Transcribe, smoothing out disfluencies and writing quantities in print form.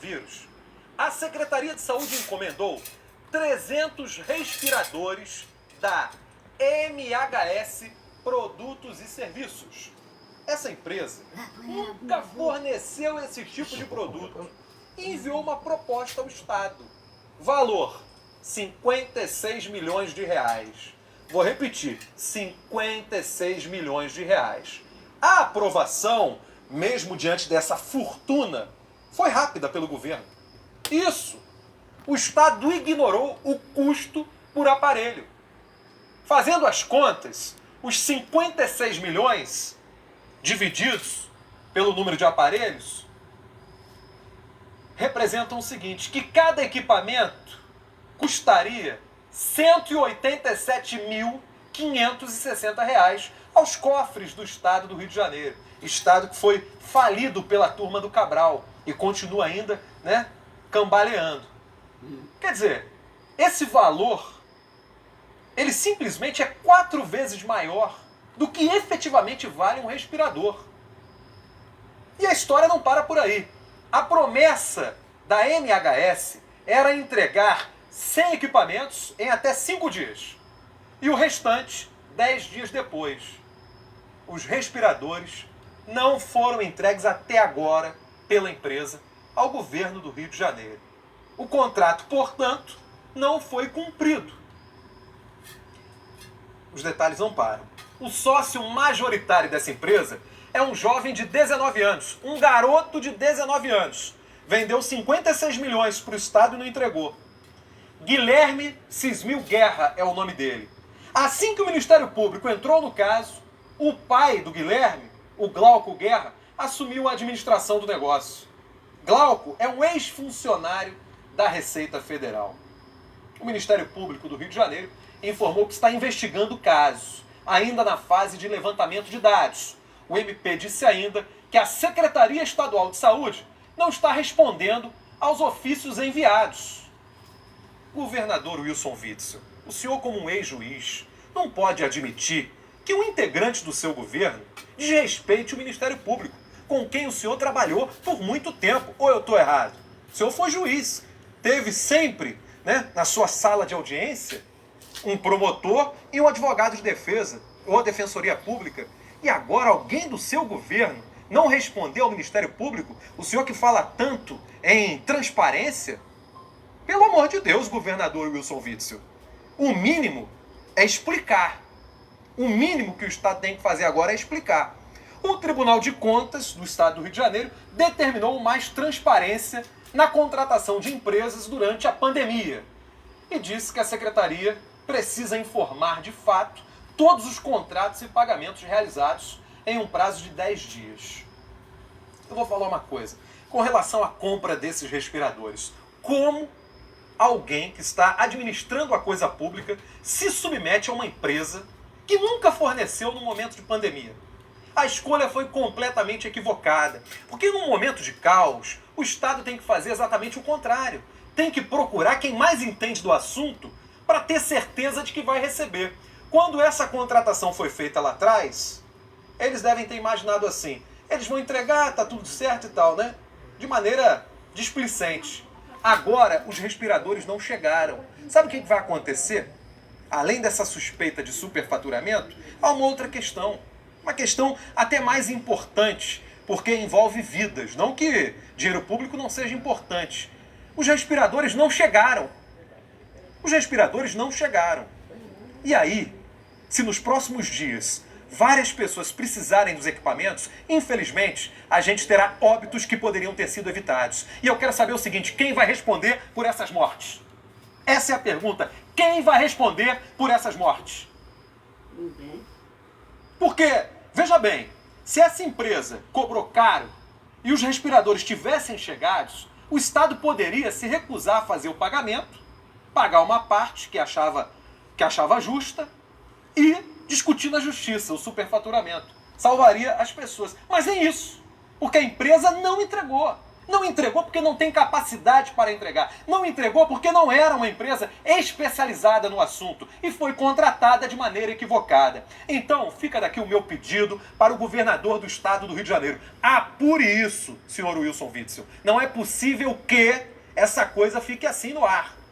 coronavírus, a Secretaria de Saúde encomendou 300 respiradores da MHS Produtos e Serviços. Essa empresa nunca forneceu esse tipo de produto e enviou uma proposta ao Estado. Valor: 56 milhões de reais. Vou repetir, 56 milhões de reais. A aprovação, mesmo diante dessa fortuna, foi rápida pelo governo. Isso! O Estado ignorou o custo por aparelho. Fazendo as contas, os 56 milhões divididos pelo número de aparelhos representam o seguinte, que cada equipamento custaria R$ 187.560 aos cofres do Estado do Rio de Janeiro. Estado que foi falido pela turma do Cabral e continua ainda, cambaleando. Quer dizer, esse valor, ele simplesmente é 4 vezes maior do que efetivamente vale um respirador. E a história não para por aí. A promessa da MHS era entregar 100 equipamentos em até 5 dias. E o restante, 10 dias depois. Os respiradores não foram entregues até agora pela empresa ao governo do Rio de Janeiro. O contrato, portanto, não foi cumprido. Os detalhes não param. O sócio majoritário dessa empresa é um jovem de 19 anos, um garoto de 19 anos. Vendeu 56 milhões para o Estado e não entregou. Guilherme Cismil Guerra é o nome dele. Assim que o Ministério Público entrou no caso, o pai do Guilherme, o Glauco Guerra, assumiu a administração do negócio. Glauco é um ex-funcionário da Receita Federal. O Ministério Público do Rio de Janeiro informou que está investigando o caso, ainda na fase de levantamento de dados. O MP disse ainda que a Secretaria Estadual de Saúde não está respondendo aos ofícios enviados. Governador Wilson Witzel, o senhor, como um ex-juiz, não pode admitir que um integrante do seu governo desrespeite o Ministério Público, com quem o senhor trabalhou por muito tempo. Ou eu estou errado? O senhor foi juiz, teve sempre, na sua sala de audiência, um promotor e um advogado de defesa, ou a Defensoria Pública, e agora alguém do seu governo não respondeu ao Ministério Público, o senhor que fala tanto em transparência? Pelo amor de Deus, governador Wilson Witzel, o mínimo é explicar. O mínimo que o Estado tem que fazer agora é explicar. O Tribunal de Contas do Estado do Rio de Janeiro determinou mais transparência na contratação de empresas durante a pandemia e disse que a Secretaria precisa informar de fato todos os contratos e pagamentos realizados em um prazo de 10 dias. Eu vou falar uma coisa. Com relação à compra desses respiradores, como alguém que está administrando a coisa pública se submete a uma empresa que nunca forneceu no momento de pandemia? A escolha foi completamente equivocada, porque num momento de caos, o Estado tem que fazer exatamente o contrário. Tem que procurar quem mais entende do assunto para ter certeza de que vai receber. Quando essa contratação foi feita lá atrás, eles devem ter imaginado assim, eles vão entregar, tá tudo certo e tal, de maneira displicente. Agora, os respiradores não chegaram. Sabe o que vai acontecer? Além dessa suspeita de superfaturamento, há uma outra questão. Uma questão até mais importante, porque envolve vidas. Não que dinheiro público não seja importante. Os respiradores não chegaram. Os respiradores não chegaram. E aí, se nos próximos dias várias pessoas precisarem dos equipamentos, infelizmente, a gente terá óbitos que poderiam ter sido evitados. E eu quero saber o seguinte, quem vai responder por essas mortes? Essa é a pergunta. Quem vai responder por essas mortes? Porque, veja bem, se essa empresa cobrou caro e os respiradores tivessem chegados, o Estado poderia se recusar a fazer o pagamento, pagar uma parte que achava justa e discutir na justiça o superfaturamento. Salvaria as pessoas. Mas nem isso, porque a empresa não entregou. Não entregou porque não tem capacidade para entregar. Não entregou porque não era uma empresa especializada no assunto e foi contratada de maneira equivocada. Então, fica daqui o meu pedido para o governador do estado do Rio de Janeiro. Apure isso, senhor Wilson Witzel. Não é possível que essa coisa fique assim no ar.